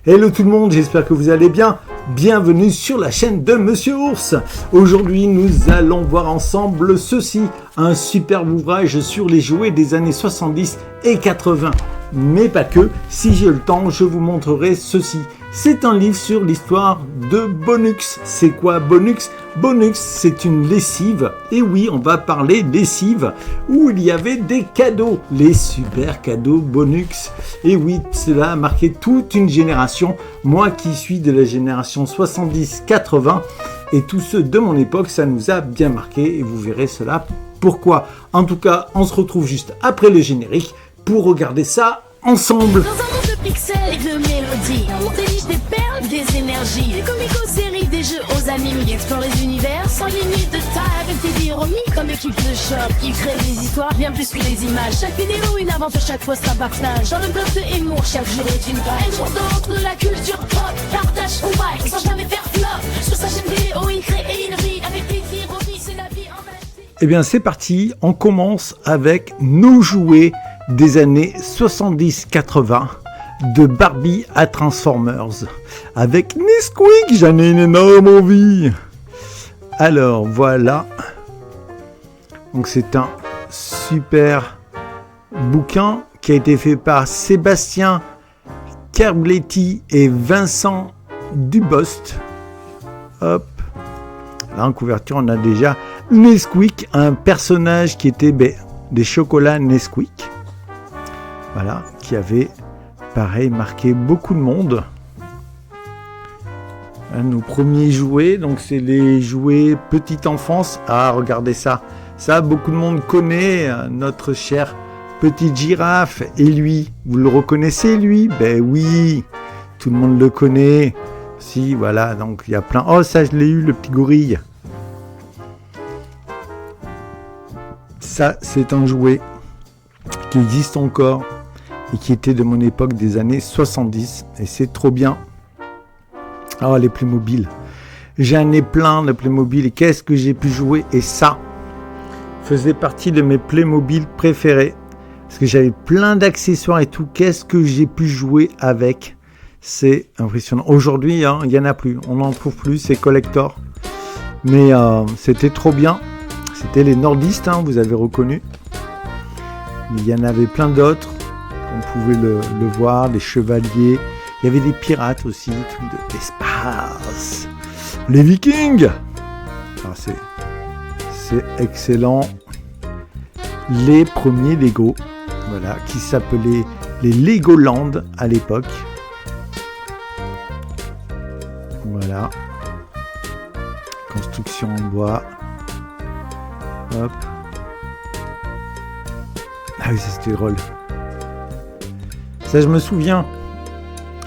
Hello tout le monde, j'espère que vous allez bien. Bienvenue sur la chaîne de Monsieur Ours. Aujourd'hui, nous allons voir ensemble ceci, un superbe ouvrage sur les jouets des années 70 et 80. Mais pas que, si j'ai le temps, je vous montrerai ceci. C'est un livre sur l'histoire de Bonux. C'est quoi Bonux? Bonux, c'est une lessive. Et oui, on va parler lessive, où il y avait des cadeaux, les super cadeaux Bonux. Et oui, cela a marqué toute une génération. Moi qui suis de la génération 70-80, et tous ceux de mon époque, ça nous a bien marqué. Et vous verrez cela pourquoi. En tout cas, on se retrouve juste après le générique pour regarder ça ensemble. Dans un monde de pixels et de mélodies, on déniche des perles, des énergies, des comics aux séries, des jeux aux animes, qui explorent les univers sans limite de taille, avec des ironies comme équipe de choc, qui crée des histoires bien plus que les images. Chaque vidéo une aventure, chaque fois ça partage. Dans le bloc de humour, chaque jour est une page. Un jour d'entre de la culture pop, partage ou like, sans jamais faire flop. Sur sa chaîne vidéo, il crée une vie avec des ironies, c'est la vie en magie. Eh bien c'est parti, on commence avec nos jouets des années 70-80, de Barbie à Transformers, avec Nesquik, j'en ai une énorme envie. Alors voilà, donc c'est un super bouquin qui a été fait par Sébastien Kerbletti et Vincent Dubost. Hop, là en couverture on a déjà Nesquik, un personnage qui était des chocolats Nesquik. Voilà, qui avait, pareil, marqué beaucoup de monde. Nos premiers jouets, donc c'est les jouets petite enfance. Ah, regardez ça. Ça, beaucoup de monde connaît, notre cher petite girafe. Et lui, vous le reconnaissez, lui? Ben oui, tout le monde le connaît. Si, voilà, donc il y a plein. Oh, ça, je l'ai eu, le petit gorille. Ça, c'est un jouet qui existe encore et qui était de mon époque des années 70, et c'est trop bien. Oh, les Playmobil. J'en ai plein de Playmobil, et qu'est-ce que j'ai pu jouer, et ça faisait partie de mes Playmobil préférés, parce que j'avais plein d'accessoires et tout. Qu'est-ce que j'ai pu jouer avec, c'est impressionnant. Aujourd'hui, il n'y en a plus, on n'en trouve plus, c'est collector, mais c'était trop bien. C'était les nordistes, vous avez reconnu. Mais il y en avait plein d'autres. On pouvait le voir, des chevaliers. Il y avait des pirates aussi, tout de l'espace. Les Vikings. Alors c'est excellent. Les premiers Lego, voilà, qui s'appelaient les Legoland à l'époque. Voilà. Construction en bois. Hop. Ah oui, ça c'était drôle. Ça, je me souviens.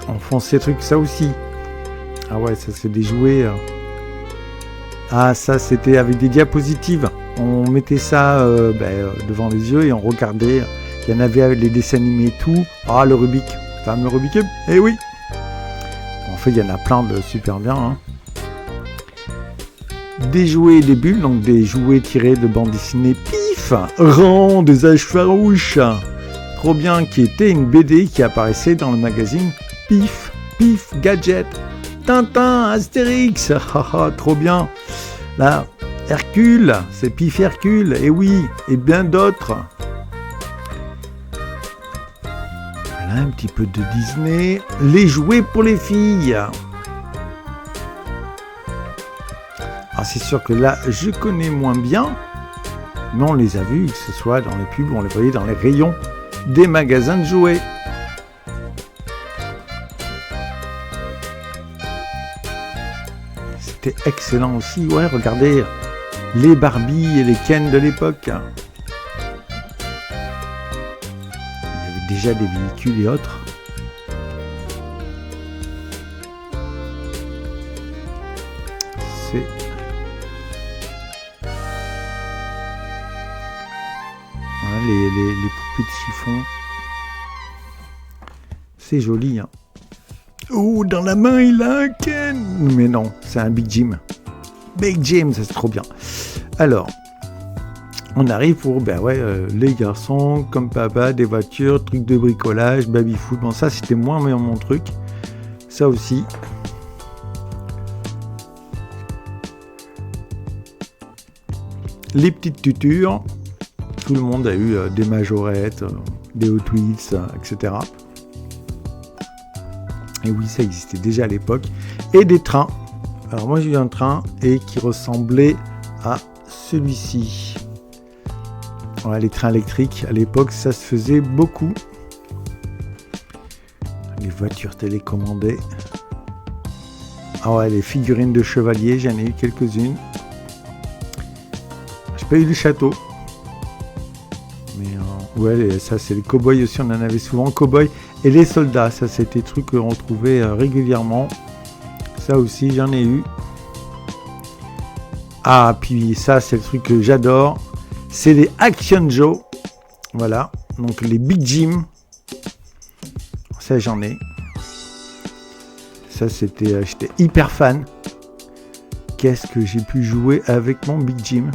Enfant, ces trucs, ça aussi. Ah ouais, ça c'est des jouets. Ah, ça c'était avec des diapositives. On mettait ça devant les yeux et on regardait. Il y en avait avec les dessins animés et tout. Ah, le Rubik. Le fameux Rubik Cube. Eh oui. En fait, il y en a plein de super bien. Des jouets et des bulles, donc des jouets tirés de bandes dessinées Pif, Rang des âges farouches. Trop bien, qui était une BD qui apparaissait dans le magazine Pif, Pif Gadget, Tintin, Astérix, trop bien. Là, Hercule, c'est Pif Hercule, et oui, et bien d'autres. Voilà, un petit peu de Disney. Les jouets pour les filles. Alors c'est sûr que là, je connais moins bien, mais on les a vus, que ce soit dans les pubs, on les voyait dans les rayons des magasins de jouets. C'était excellent aussi. Ouais, regardez les Barbie et les Ken de l'époque. Il y avait déjà des véhicules et autres. C'est voilà, les poupées de chiffon. C'est joli, Oh, dans la main, il a un Ken. Mais non, c'est un Big Jim. Big Jim, ça c'est trop bien. Alors, on arrive pour, les garçons, comme papa, des voitures, trucs de bricolage, baby-foot. Bon, ça, c'était moins mon truc. Ça aussi. Les petites tutures. Tout le monde a eu des majorettes, des Hot Wheels, etc. Et oui, ça existait déjà à l'époque. Et des trains. Alors moi j'ai eu un train et qui ressemblait à celui-ci. Voilà, les trains électriques, à l'époque, ça se faisait beaucoup. Les voitures télécommandées. Ah ouais, les figurines de chevaliers, j'en ai eu quelques-unes. J'ai pas eu le château. Mais ouais, ça c'est les cow-boys aussi, on en avait souvent. Cow-boys et les soldats, ça c'était des trucs qu'on retrouvait régulièrement. Ça aussi, j'en ai eu. Ah, puis ça, c'est le truc que j'adore. C'est les Action Joe. Voilà. Donc, les Big Jim. Ça, j'en ai. Ça, c'était... j'étais hyper fan. Qu'est-ce que j'ai pu jouer avec mon Big Jim.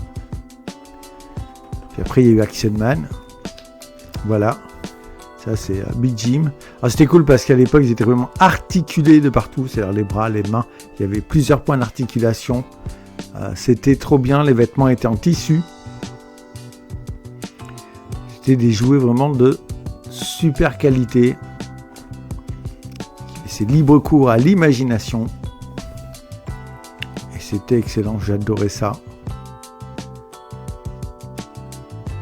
Puis après, il y a eu Action Man. Voilà. Ça, c'est Big Jim. Alors, c'était cool parce qu'à l'époque, ils étaient vraiment articulés de partout. C'est-à-dire les bras, les mains. Il y avait plusieurs points d'articulation. C'était trop bien. Les vêtements étaient en tissu. C'était des jouets vraiment de super qualité. Et c'est libre cours à l'imagination. Et c'était excellent. J'adorais ça.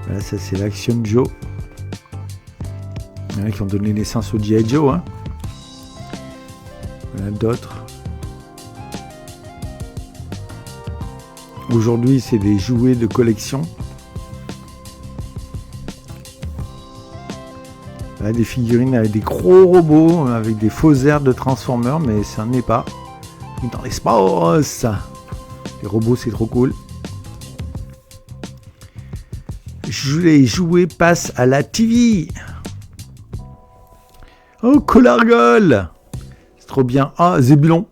Voilà, ça, c'est l'Action Joe. Il y en a qui ont donné naissance au G.I. Joe. Hein. Il y en a d'autres. Aujourd'hui, c'est des jouets de collection. Là, des figurines avec des gros robots, avec des faux airs de Transformers, mais ça n'est pas. Dans l'espace. Les robots, c'est trop cool. Les jouets passent à la TV. Oh, Colargol. C'est trop bien. Ah, Zébulon.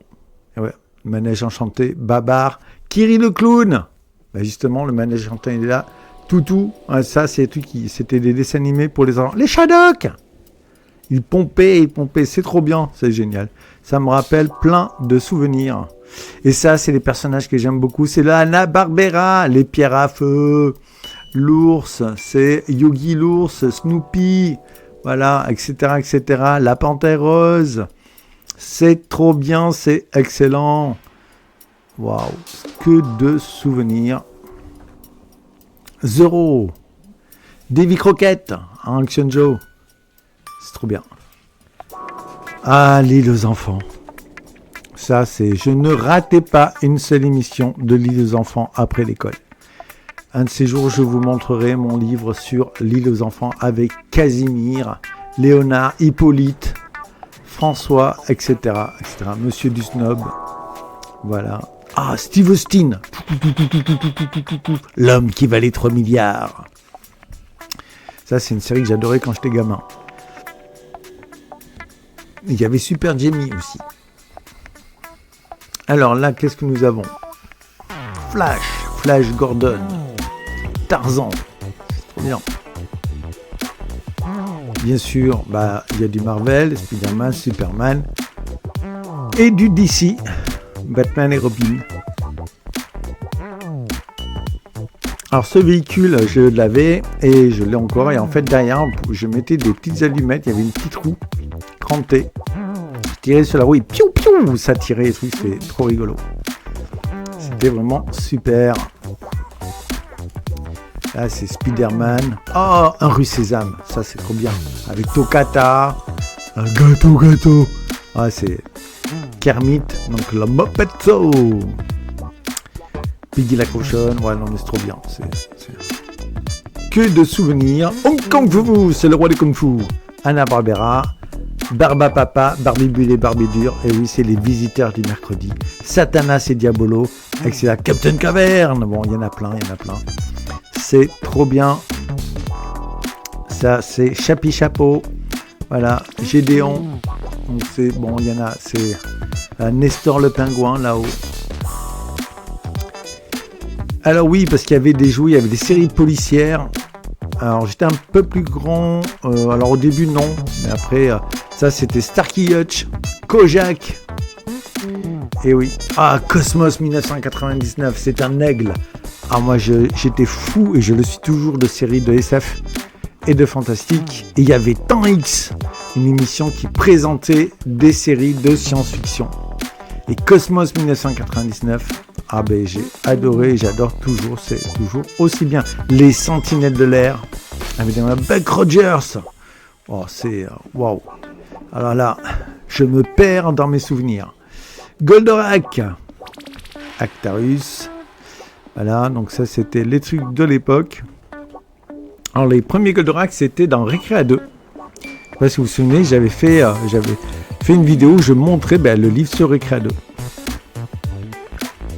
Ouais, le manège enchanté. Babar. Kiri le clown. Bah justement, le manège enchanté, il est là. Toutou. Ah, ça, c'est des trucs c'était des dessins animés pour les enfants. Les Shadok. Ils pompaient. C'est trop bien. C'est génial. Ça me rappelle plein de souvenirs. Et ça, c'est les personnages que j'aime beaucoup. C'est la Hanna-Barbera. Les pierres à feu. L'ours. C'est Yogi l'ours. Snoopy. Voilà, etc., etc. La Panthère Rose. C'est trop bien, c'est excellent. Waouh, que de souvenirs. Zero. Davy Crockett, en Action Joe. C'est trop bien. Ah, l'île aux enfants. Ça, c'est... Je ne ratais pas une seule émission de l'île aux enfants après l'école. Un de ces jours, je vous montrerai mon livre sur l'île aux enfants avec Casimir, Léonard, Hippolyte, François, etc., etc. Monsieur du Snob. Voilà. Ah, Steve Austin. L'homme qui valait 3 milliards. Ça, c'est une série que j'adorais quand j'étais gamin. Il y avait Super Jamie aussi. Alors là, qu'est-ce que nous avons ? Flash Gordon. Tarzan, trop bien. Bien sûr, il y a du Marvel, Spider-Man, Superman, et du DC, Batman et Robin. Alors ce véhicule, je l'avais et je l'ai encore. Et en fait derrière, je mettais des petites allumettes. Il y avait une petite roue crantée. Je tirais sur la roue et piou piou, ça tirait les trucs. C'était trop rigolo. C'était vraiment super. Là, c'est Spider-Man. Oh, un rue Sésame. Ça, c'est trop bien. Avec Tocata. Un gâteau. Ah, c'est Kermit. Donc, le Muppetso. Piggy la cochonne. Ouais, non, mais c'est trop bien. C'est... Que de souvenirs. Hong Kong Fu, c'est le roi des Kung Fu. Hanna-Barbera. Barba Papa. Barbie Bulle et Barbie Dure. Et oui, c'est les visiteurs du mercredi. Satanas et Diabolo. Avec c'est la Captain Caverne. Bon, il y en a plein. C'est trop bien. Ça, c'est Chapi Chapeau. Voilà, Gédéon. Donc c'est bon, il y en a. C'est Nestor le pingouin là-haut. Alors oui, parce qu'il y avait des jouets, il y avait des séries policières. Alors j'étais un peu plus grand. Alors au début non, mais après ça c'était Starkey Hutch. Kojak. Et oui. Ah, Cosmos 1999, c'est un aigle. Ah, moi, j'étais fou, et je le suis toujours, de séries de SF et de fantastique. Et il y avait Temps X, une émission qui présentait des séries de science-fiction. Et Cosmos 1999, ah ben j'ai adoré, j'adore toujours, c'est toujours aussi bien. Les Sentinelles de l'air, avec Buck Rogers. Oh, c'est waouh. Alors là, je me perds dans mes souvenirs. Goldorak, Actarus. Voilà, donc ça c'était les trucs de l'époque. Alors les premiers Goldorak, c'était dans Récréa 2. Je sais pas si vous vous souvenez, j'avais fait une vidéo où je montrais le livre sur Récréa 2.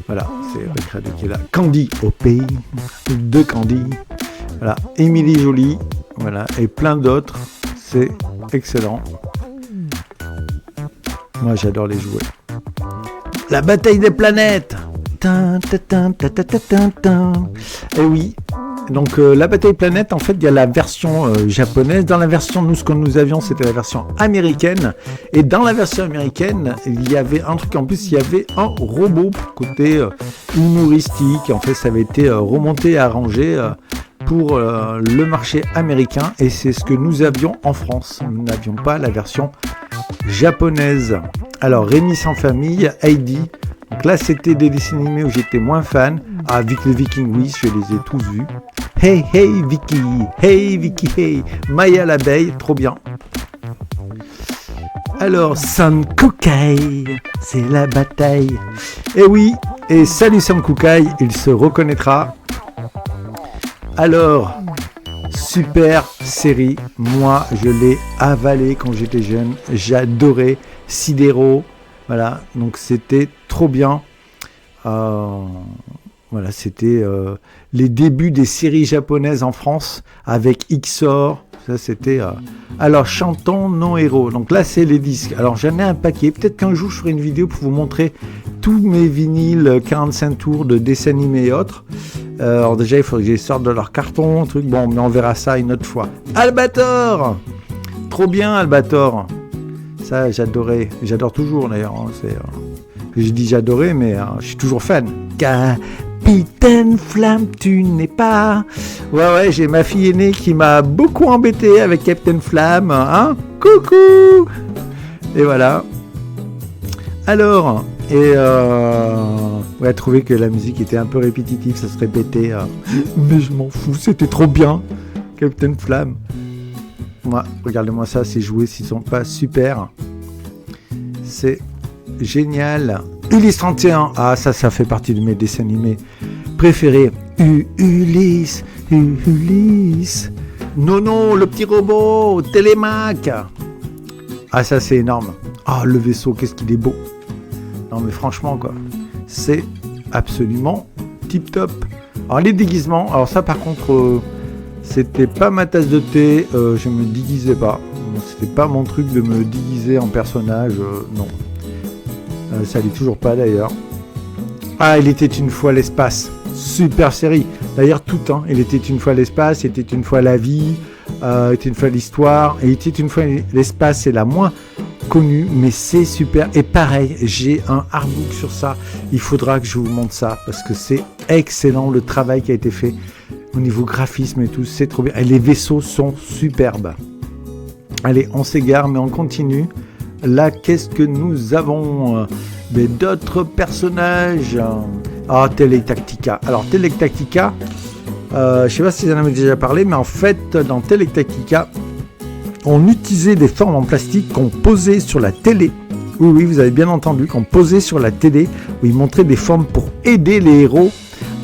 Voilà, c'est Récréa 2 qui est là. Candy, au pays de Candy. Voilà, Émilie Jolie, voilà, et plein d'autres. C'est excellent. Moi, j'adore les jouer. La bataille des planètes. Et oui. Donc la bataille planète, en fait, il y a la version japonaise. Dans la version, nous, ce que nous avions, c'était la version américaine. Et dans la version américaine, il y avait un truc en plus, il y avait un robot côté humoristique. En fait, ça avait été remonté et arrangé pour le marché américain. Et c'est ce que nous avions en France. Nous n'avions pas la version japonaise. Alors, Rémi sans famille, Heidi. Donc là, c'était des dessins animés où j'étais moins fan. Ah, Vic le Viking, oui, je les ai tous vus. Hey, hey, Vicky, hey. Maya l'abeille, trop bien. Alors, Son Kukai, c'est la bataille. Et oui, et salut Son Kukai, il se reconnaîtra. Alors, super série. Moi, je l'ai avalé quand j'étais jeune. J'adorais Sidero. Voilà, donc c'était trop bien. Voilà, c'était les débuts des séries japonaises en France avec Xor. Ça, c'était... Alors, chantons nos héros. Donc là, c'est les disques. Alors, j'en ai un paquet. Peut-être qu'un jour, je ferai une vidéo pour vous montrer tous mes vinyles 45 tours de dessins animés et autres. Alors déjà, il faudrait que je les sorte de leur carton, truc. Bon, mais on verra ça une autre fois. Albator, trop bien, Albator. Ça, j'adorais. J'adore toujours, d'ailleurs. Hein. Je dis j'adorais, mais je suis toujours fan. Capitaine Flamme, tu n'es pas... Ouais, j'ai ma fille aînée qui m'a beaucoup embêté avec Captain Flamme. Hein, coucou. Et voilà. Alors... Et ouais, trouvé que la musique était un peu répétitive, ça se répétait. Mais je m'en fous, c'était trop bien. Captain Flamme. Moi, regardez-moi ça, ces jouets, s'ils sont pas super. C'est génial. Ulysse 31. Ah, ça fait partie de mes dessins animés préférés. Ulysse. Nono, le petit robot. Télémac. Ah, ça, c'est énorme. Ah, le vaisseau, qu'est-ce qu'il est beau. Non mais franchement quoi, c'est absolument tip top. Alors les déguisements, alors ça par contre, c'était pas ma tasse de thé, je me déguisais pas. C'était pas mon truc de me déguiser en personnage, non. Ça l'est toujours pas d'ailleurs. Ah, il était une fois l'espace, super série. D'ailleurs tout, hein. Il était une fois l'espace, il était une fois la vie, il était une fois l'histoire, et il était une fois l'espace, c'est la moins connu, mais c'est super. Et pareil, j'ai un artbook sur ça. Il faudra que je vous montre ça parce que c'est excellent le travail qui a été fait au niveau graphisme et tout. C'est trop bien. Et les vaisseaux sont superbes. Allez, on s'égare, mais on continue. Là, qu'est-ce que nous avons d'autres personnages. Ah, Teletactica. Alors, Teletactica, je sais pas si j'en avais déjà parlé, mais en fait, dans Teletactica, on utilisait des formes en plastique qu'on posait sur la télé. Oui, vous avez bien entendu, qu'on posait sur la télé, où ils montraient des formes pour aider les héros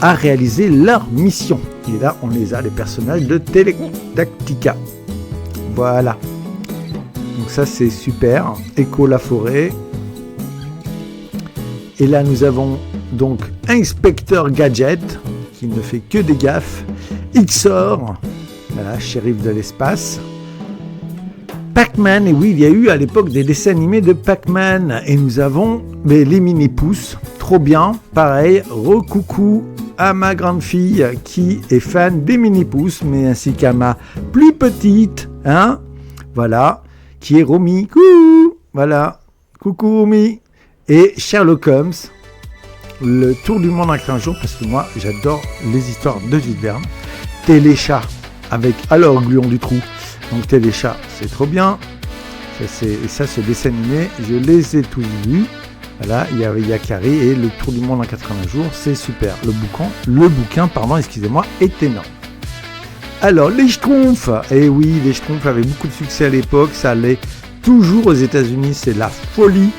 à réaliser leur mission. Et là, on les a, les personnages de Teletactica. Voilà. Donc ça, c'est super. Echo la forêt. Et là, nous avons donc Inspecteur Gadget, qui ne fait que des gaffes. Xor, voilà, shérif de l'espace. Pac-Man, et oui, il y a eu à l'époque des dessins animés de Pac-Man, et nous avons les mini-pousses, trop bien, pareil, recoucou à ma grande fille qui est fan des mini-pousses, mais ainsi qu'à ma plus petite, hein, voilà, qui est Romy, coucou, voilà, coucou Oumi, et Sherlock Holmes, le tour du monde en 15 jours, parce que moi j'adore les histoires de Jules Verne. Téléchat avec alors Gluon du Trou, donc Téléchat c'est trop bien, ça ce dessin animé, je les ai tous vus. Voilà, il y a Carré et le tour du monde en 80 jours, c'est super. Le bouquin, est énorme. Alors, les Schtroumpfs, et oui, les Schtroumpfs avaient beaucoup de succès à l'époque, ça allait toujours aux États-Unis, c'est la folie.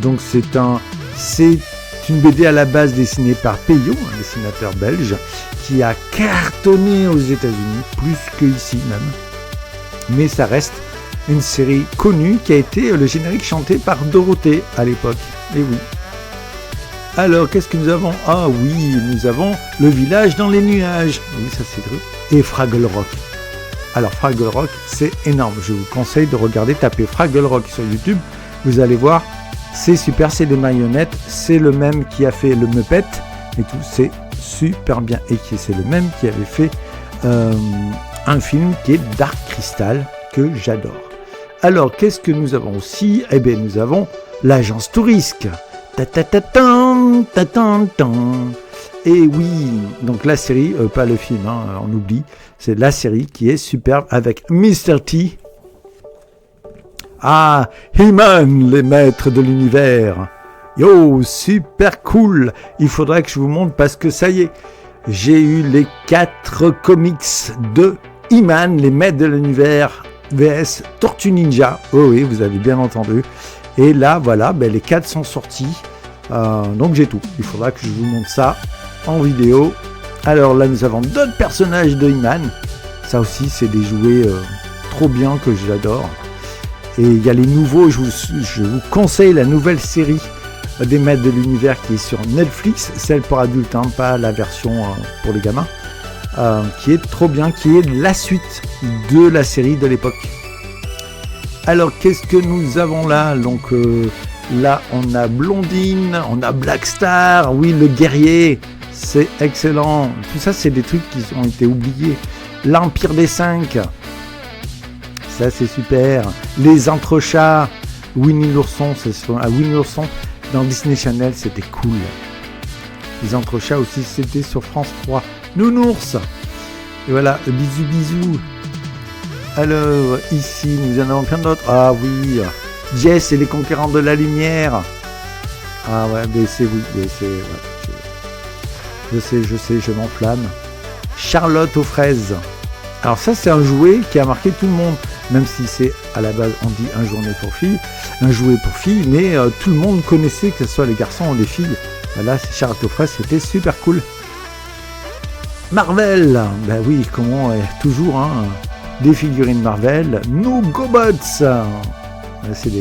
Donc c'est une BD à la base dessinée par Peyo, un dessinateur belge, qui a cartonné aux États-Unis, plus qu'ici même. Mais ça reste une série connue qui a été le générique chanté par Dorothée à l'époque. Et oui. Alors, qu'est-ce que nous avons ? Ah oui, nous avons Le village dans les nuages. Oui, ça c'est drôle. Et Fraggle Rock. Alors, Fraggle Rock, c'est énorme. Je vous conseille de regarder, taper Fraggle Rock sur YouTube. Vous allez voir, c'est super, c'est des marionnettes. C'est le même qui a fait le Muppet et tout. C'est super bien. Et c'est le même qui avait fait un film qui est Dark Crystal, que j'adore. Alors, qu'est-ce que nous avons aussi ? Eh bien, nous avons l'agence Tourisque. Et oui, donc la série, pas le film, on oublie, c'est la série qui est superbe avec Mr. T. Ah, He-Man, les maîtres de l'univers. Yo, super cool. Il faudrait que je vous montre parce que ça y est, j'ai eu les 4 comics de He-Man, les maîtres de l'univers. VS Tortue Ninja, oh oui, vous avez bien entendu. Et là, voilà, les 4 sont sortis. Donc j'ai tout. Il faudra que je vous montre ça en vidéo. Alors là, nous avons d'autres personnages de He-Man. Ça aussi, c'est des jouets trop bien que j'adore. Et il y a les nouveaux, je vous conseille la nouvelle série des Maîtres de l'Univers qui est sur Netflix, celle pour adultes, pas la version pour les gamins. Qui est trop bien, qui est la suite de la série de l'époque. Alors, qu'est-ce que nous avons là ? Donc, là, on a Blondine, on a Black Star, oui, le guerrier, c'est excellent. Tout ça, c'est des trucs qui ont été oubliés. L'Empire des 5, ça, c'est super. Les Entrechats, Winnie l'ourson, Winnie l'ourson, dans Disney Channel, c'était cool. Les Entrechats aussi, c'était sur France 3. Nounours. Et voilà, bisous bisous. Alors, ici, nous en avons plein d'autres. Ah oui, Jess et les conquérants de la lumière. Ah ouais, mais c'est oui, mais c'est... Ouais, je sais, je m'enflamme. Charlotte aux fraises. Alors ça, c'est un jouet qui a marqué tout le monde. Même si c'est, à la base, on dit un jouet pour filles, mais tout le monde connaissait, que ce soit les garçons ou les filles. Voilà, c'est Charlotte aux fraises, c'était super cool. Marvel, ben oui, comment toujours des figurines Marvel, nos Gobots, c'est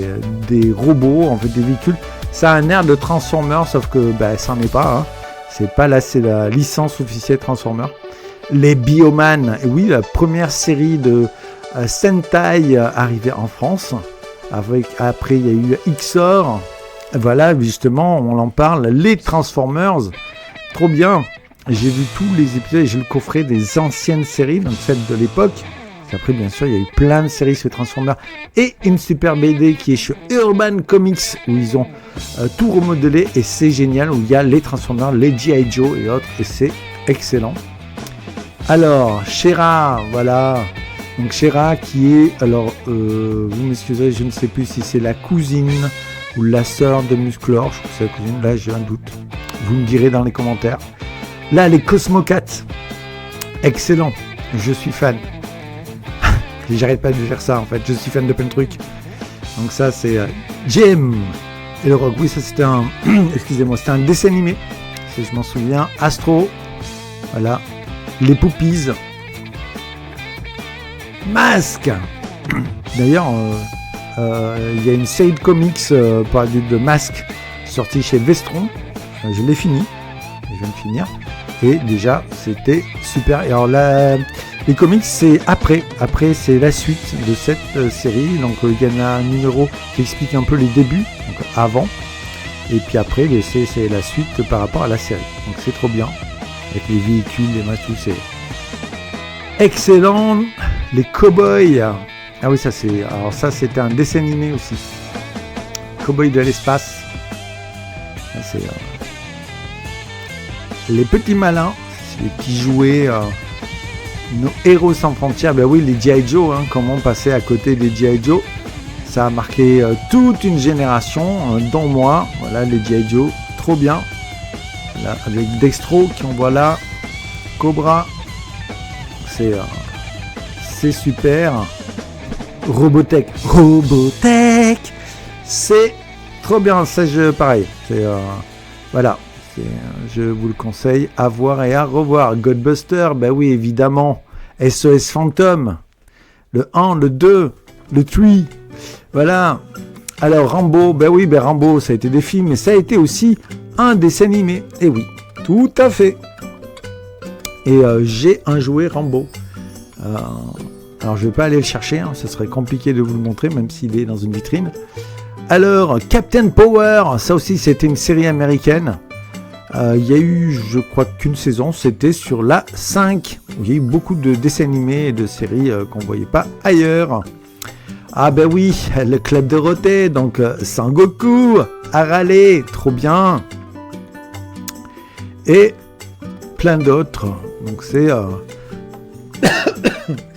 des robots, en fait des véhicules, ça a un air de Transformers, sauf que ça n'en est pas, c'est la licence officielle Transformers. Les Bioman, et oui, la première série de Sentai arrivée en France, après il y a eu Xor, voilà justement, on en parle, les Transformers, trop bien. J'ai vu tous les épisodes et j'ai le coffret des anciennes séries, donc celles de l'époque. Après, bien sûr, il y a eu plein de séries sur Transformers et une super BD qui est chez Urban Comics où ils ont tout remodelé et c'est génial, où il y a les Transformers, les G.I. Joe et autres et c'est excellent. Alors, She-Ra, voilà. Donc She-Ra qui est, vous m'excuserez, je ne sais plus si c'est la cousine ou la sœur de Musclor, je crois que c'est la cousine, là j'ai un doute. Vous me direz dans les commentaires. Là, les Cosmocats, excellent, je suis fan. J'arrête pas de faire ça en fait, je suis fan de plein de trucs. Donc ça c'est Jem et le rock, oui ça c'était un, excusez-moi, c'était un dessin animé, si je m'en souviens, Astro, voilà, les Poopies, Masque. D'ailleurs, il y a une série de comics pour adultes de Masque sortie chez Vestron, je l'ai fini, je viens de finir. Et déjà, c'était super. Et alors là, les comics, c'est après c'est la suite de cette série. Donc il y en a un numéro qui explique un peu les débuts, donc avant. Et puis après, c'est la suite par rapport à la série. Donc c'est trop bien. Avec les véhicules, les matchs, tout, c'est excellent. Les Cowboys. Ah oui, ça c'était un dessin animé aussi. Cowboys de l'espace. C'est les petits malins, c'est les petits jouets, nos héros sans frontières. Ben oui, les G.I. Joe, comment passer à côté des G.I. Joe? Ça a marqué toute une génération, dont moi. Voilà, les G.I. Joe, trop bien. Là, avec Dextro qui envoie là, Cobra, c'est super. Robotech, c'est trop bien. Ça, pareil, voilà, je vous le conseille à voir et à revoir. Ghostbuster, ben oui, évidemment. SOS Phantom, le 1, le 2, le 3. Voilà. Alors Rambo, ben oui, Rambo, ça a été des films, mais ça a été aussi un dessin animé. Et oui, tout à fait. Et j'ai un jouet Rambo. Alors je vais pas aller le chercher, ce serait compliqué de vous le montrer, même s'il est dans une vitrine. Alors Captain Power, ça aussi c'était une série américaine. Il y a eu, je crois qu'une saison, c'était sur la 5. Il y a eu beaucoup de dessins animés et de séries qu'on ne voyait pas ailleurs. Ah ben oui, le Club Dorothée, donc Sangoku, Harale, trop bien. Et plein d'autres. Donc c'est...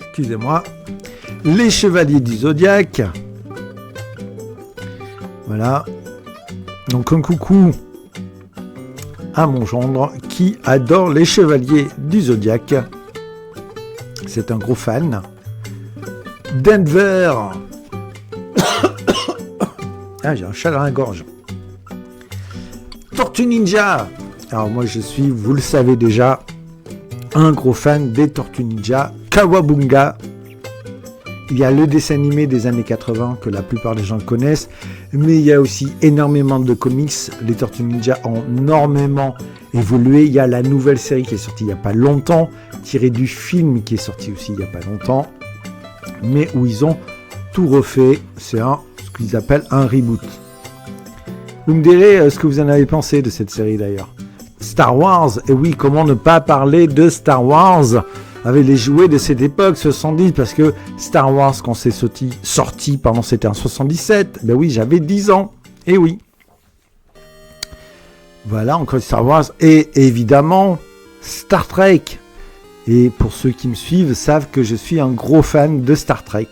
excusez-moi. Les Chevaliers du Zodiaque. Voilà. Donc un coucou à mon gendre qui adore les Chevaliers du Zodiaque. C'est un gros fan. Denver. Ah, j'ai un chat dans la gorge. Tortue Ninja. Alors moi je suis, vous le savez déjà, un gros fan des Tortues Ninja. Kawabunga. Il y a le dessin animé des années 80 que la plupart des gens connaissent, mais il y a aussi énormément de comics. Les Tortues Ninja ont énormément évolué. Il y a la nouvelle série qui est sortie il n'y a pas longtemps, tirée du film qui est sorti aussi il n'y a pas longtemps, mais où ils ont tout refait. C'est ce qu'ils appellent un reboot. Vous me direz ce que vous en avez pensé de cette série d'ailleurs. Star Wars, et oui, comment ne pas parler de Star Wars avec les jouets de cette époque, 70, parce que Star Wars, quand c'est sorti, c'était en 77, ben oui, j'avais 10 ans, et oui. Voilà, encore Star Wars, et évidemment, Star Trek. Et pour ceux qui me suivent, savent que je suis un gros fan de Star Trek.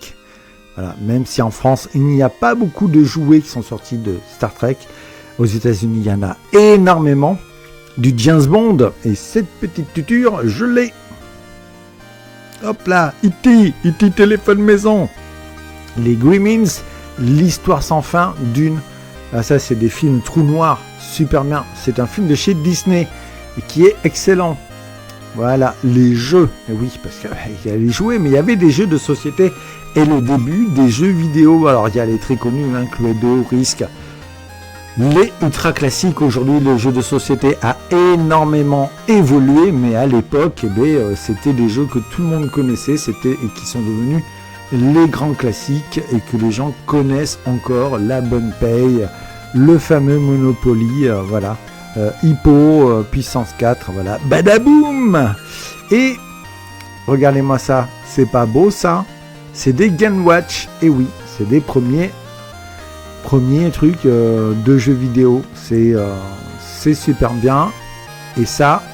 Voilà, même si en France, il n'y a pas beaucoup de jouets qui sont sortis de Star Trek, aux États-Unis, il y en a énormément. Du James Bond, et cette petite tuture, je l'ai. Hop là, E.T. téléphone maison. Les Gremlins, l'histoire sans fin d'une. Ah, ça, c'est des films trous noirs, super bien. C'est un film de chez Disney et qui est excellent. Voilà, les jeux. Et oui, parce qu'il y a les jouets, mais il y avait des jeux de société et le début des jeux vidéo. Alors, il y a les très connus, Cluedo, Risk. Les ultra classiques, aujourd'hui le jeu de société a énormément évolué, mais à l'époque c'était des jeux que tout le monde connaissait, et qui sont devenus les grands classiques et que les gens connaissent encore. La Bonne Paye, le fameux Monopoly, voilà, Hippo, Puissance 4, voilà, badaboum. Et regardez-moi ça, c'est pas beau ça, c'est des Game Watch, et oui, c'est des premiers truc de jeux vidéo, c'est super bien. Et ça,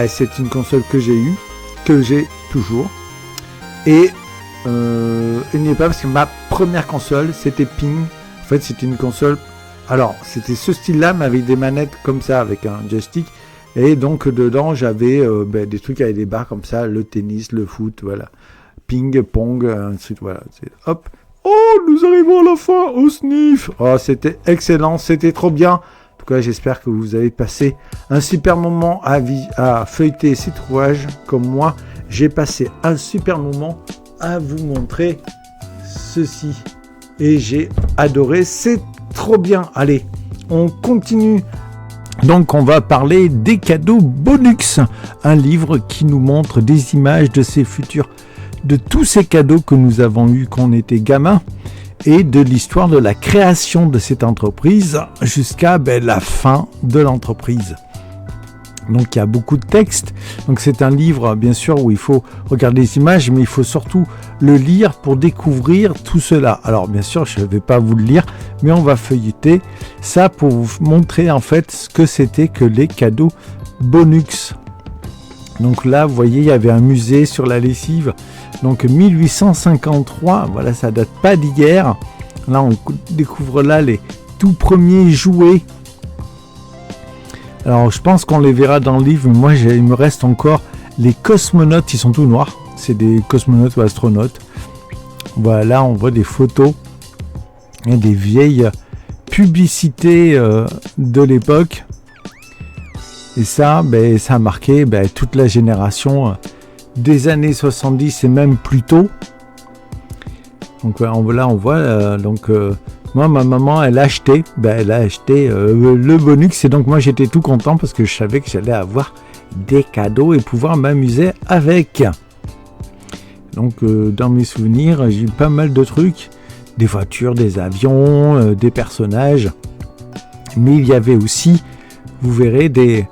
c'est une console que j'ai toujours. Et il n'y est pas parce que ma première console, c'était Ping. En fait, c'était une console. Alors, c'était ce style-là, mais avec des manettes comme ça, avec un joystick. Et donc dedans, j'avais des trucs avec des barres comme ça, le tennis, le foot, voilà, ping, pong, un truc, voilà. Hop. Oh, nous arrivons à la fin au sniff. Oh, c'était excellent, c'était trop bien. En tout cas, j'espère que vous avez passé un super moment à feuilleter ces trouvages. Comme moi, j'ai passé un super moment à vous montrer ceci. Et j'ai adoré, c'est trop bien. Allez, on continue. Donc, on va parler des cadeaux Bonux. Un livre qui nous montre des images de ces futurs, de tous ces cadeaux que nous avons eus quand on était gamin et de l'histoire de la création de cette entreprise jusqu'à la fin de l'entreprise. Donc il y a beaucoup de texte. Donc c'est un livre bien sûr où il faut regarder les images, mais il faut surtout le lire pour découvrir tout cela. Alors bien sûr je ne vais pas vous le lire, mais on va feuilleter ça pour vous montrer en fait ce que c'était que les cadeaux Bonux. Donc là vous voyez il y avait un musée sur la lessive. Donc 1853, voilà ça date pas d'hier. Là on découvre là les tout premiers jouets. Alors je pense qu'on les verra dans le livre, mais moi il me reste encore les cosmonautes, ils sont tout noirs, c'est des cosmonautes ou astronautes. Voilà, on voit des photos et des vieilles publicités de l'époque. Et ça, ça a marqué toute la génération des années 70 et même plus tôt. Donc là on voit moi, ma maman, elle a acheté le Bonux, et donc moi j'étais tout content parce que je savais que j'allais avoir des cadeaux et pouvoir m'amuser avec. Donc dans mes souvenirs, j'ai eu pas mal de trucs, des voitures, des avions, des personnages, mais il y avait aussi, vous verrez, des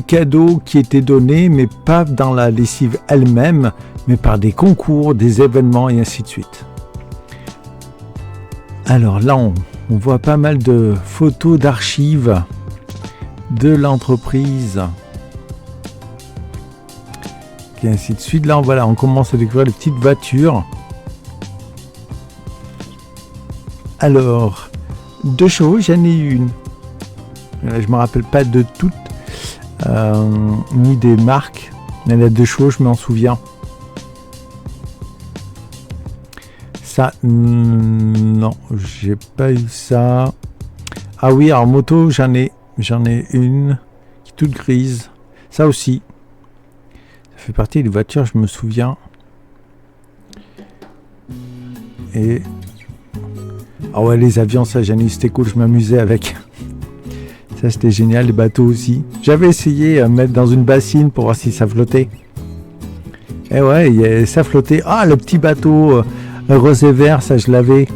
cadeaux qui étaient donnés, mais pas dans la lessive elle-même, mais par des concours, des événements et ainsi de suite. Alors là, on voit pas mal de photos d'archives de l'entreprise. Et ainsi de suite. Là, on commence à découvrir les petites voitures. Alors, 2 chevaux, j'en ai eu une. Je ne me rappelle pas de toutes, ni des marques. Mais les 2 chevaux, je m'en souviens. Ça, non, j'ai pas eu ça. Ah oui, alors moto, j'en ai une qui est toute grise. Ça aussi, ça fait partie des voitures, je me souviens. Et ah ouais, les avions, ça j'en ai eu, c'était cool, je m'amusais avec. Ça c'était génial, les bateaux aussi. J'avais essayé de mettre dans une bassine pour voir si ça flottait. Et ouais, ça flottait. Ah, le petit bateau rose et vert, ça je l'avais.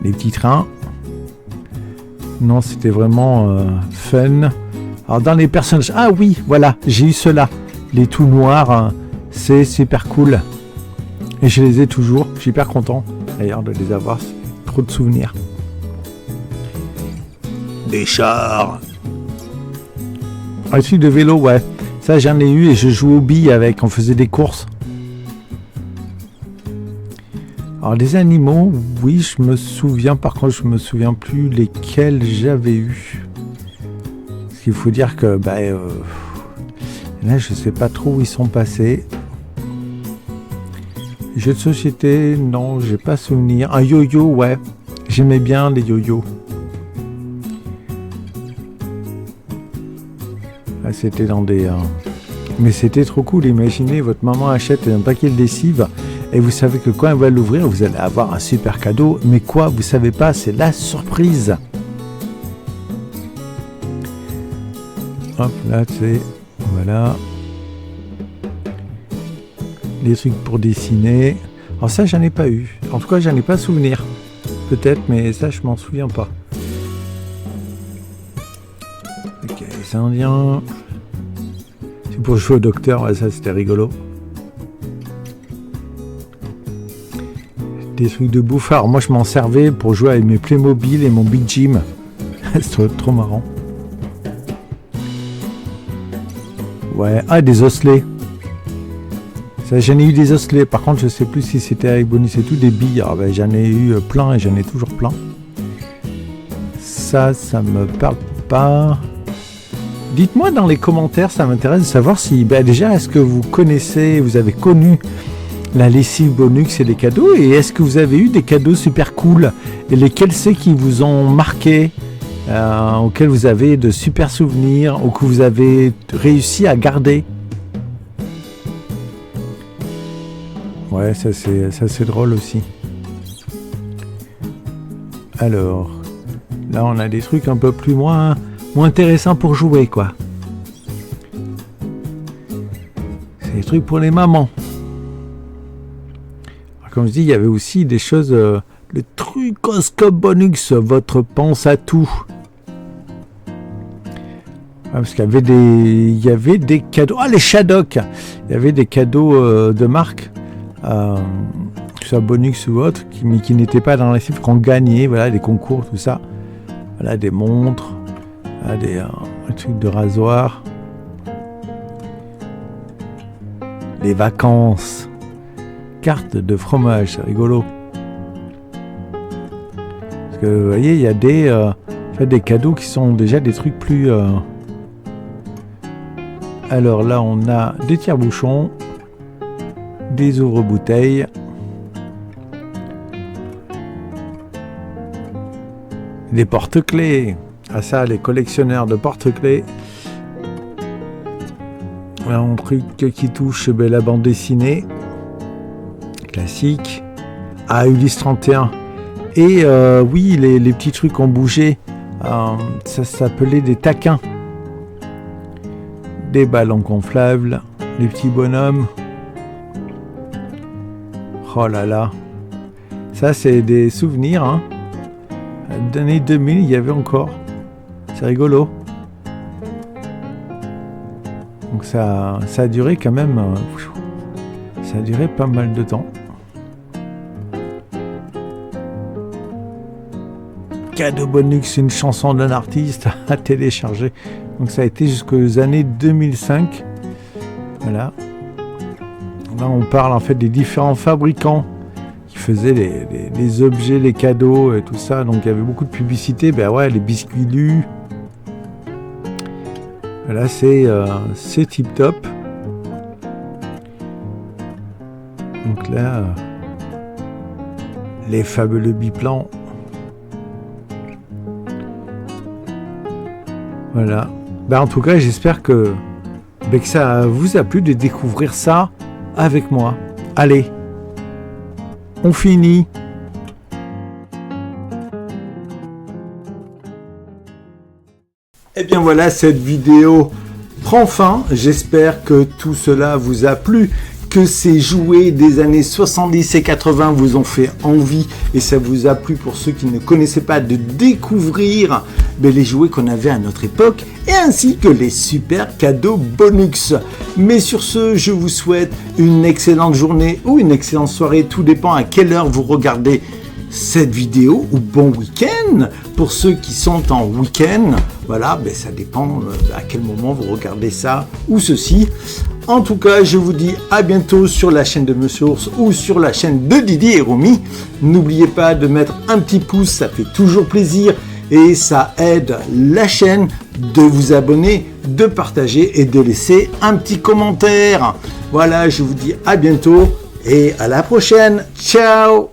Les petits trains. Non, c'était vraiment fun. Alors dans les personnages, ah oui, voilà, j'ai eu ceux-là. Les tout noirs, c'est super cool. Et je les ai toujours. Je suis hyper content d'ailleurs de les avoir. Trop de souvenirs. Des chars. Un truc de vélo, ouais. Ça j'en ai eu et je jouais aux billes avec. On faisait des courses. Alors les animaux, oui, je me souviens. Par contre, je me souviens plus lesquels j'avais eu. Parce qu'il faut dire que là, je sais pas trop où ils sont passés. Jeux de société, non, j'ai pas souvenir. Un yo-yo, ouais. J'aimais bien les yo-yo. Là, c'était dans des... Mais c'était trop cool. Imaginez, votre maman achète un paquet de lessive et vous savez que quand elle va l'ouvrir, vous allez avoir un super cadeau. Mais quoi, vous savez pas, c'est la surprise. Hop, là, c'est... Voilà. Les trucs pour dessiner. Alors ça, j'en ai pas eu. En tout cas, j'en ai pas souvenir. Peut-être, mais ça, je m'en souviens pas. Ok, les Indiens. C'est pour jouer au docteur. Ouais, ça, c'était rigolo. Des trucs de bouffe. Alors moi, je m'en servais pour jouer avec mes Playmobil et mon Big Jim. C'est trop marrant. Ouais. Ah, des osselets. Ça, j'en ai eu des osselets. Par contre, je sais plus si c'était avec bonus et tout. Des billes. Alors, j'en ai eu plein et j'en ai toujours plein. Ça me parle pas. Dites-moi dans les commentaires, ça m'intéresse de savoir si... déjà, est-ce que vous connaissez, vous avez connu la lessive Bonux et les cadeaux, et est-ce que vous avez eu des cadeaux super cool, et lesquels c'est qui vous ont marqué, auxquels vous avez de super souvenirs, ou que vous avez réussi à garder. Ouais, ça c'est drôle aussi. Alors, là on a des trucs un peu plus moins intéressants pour jouer, quoi. C'est des trucs pour les mamans. Comme je dis, il y avait aussi des choses, le Trucoscope Bonux, votre pense à tout. Parce qu'il y avait des cadeaux. Ah, les Shadok. Il y avait des cadeaux de marque, que ce soit Bonux ou autre, mais qui n'étaient pas dans les chiffres, qu'on gagnait, voilà, des concours, tout ça. Voilà, des montres, voilà, des trucs de rasoir. Les vacances. Carte de fromage, c'est rigolo. Parce que vous voyez, il y a des cadeaux qui sont déjà des trucs plus... Alors là, on a des tire-bouchons, des ouvre-bouteilles, des porte-clés. Ah ça, les collectionneurs de porte-clés. Un truc qui touche la bande dessinée. Classique. Ah, Ulysse 31. Et oui, les petits trucs ont bougé. Ça s'appelait des taquins. Des ballons gonflables, des petits bonhommes. Oh là là. Ça, c'est des souvenirs. Hein. L'année 2000, il y avait encore. C'est rigolo. Donc ça a duré quand même... ça a duré pas mal de temps. Cadeau bonus, une chanson d'un artiste à télécharger. Donc ça a été jusqu'aux années 2005. Voilà. Là on parle en fait des différents fabricants qui faisaient les objets, les cadeaux et tout ça. Donc il y avait beaucoup de publicité. Ben ouais, les biscuits Lu. Voilà, c'est tip top. Donc là, les fabuleux biplans. Voilà. En tout cas, j'espère que ça vous a plu de découvrir ça avec moi. Allez, on finit. Et bien voilà, cette vidéo prend fin. J'espère que tout cela vous a plu, que ces jouets des années 70 et 80 vous ont fait envie et ça vous a plu pour ceux qui ne connaissaient pas de découvrir les jouets qu'on avait à notre époque et ainsi que les super cadeaux bonus. Mais sur ce, je vous souhaite une excellente journée ou une excellente soirée, tout dépend à quelle heure vous regardez cette vidéo, ou bon week-end pour ceux qui sont en week-end. Voilà, ça dépend à quel moment vous regardez ça ou ceci. En tout cas, je vous dis à bientôt sur la chaîne de Monsieur Ours ou sur la chaîne de Didier et Romy. N'oubliez pas de mettre un petit pouce, ça fait toujours plaisir et ça aide la chaîne, de vous abonner, de partager et de laisser un petit commentaire. Voilà, je vous dis à bientôt et à la prochaine. Ciao!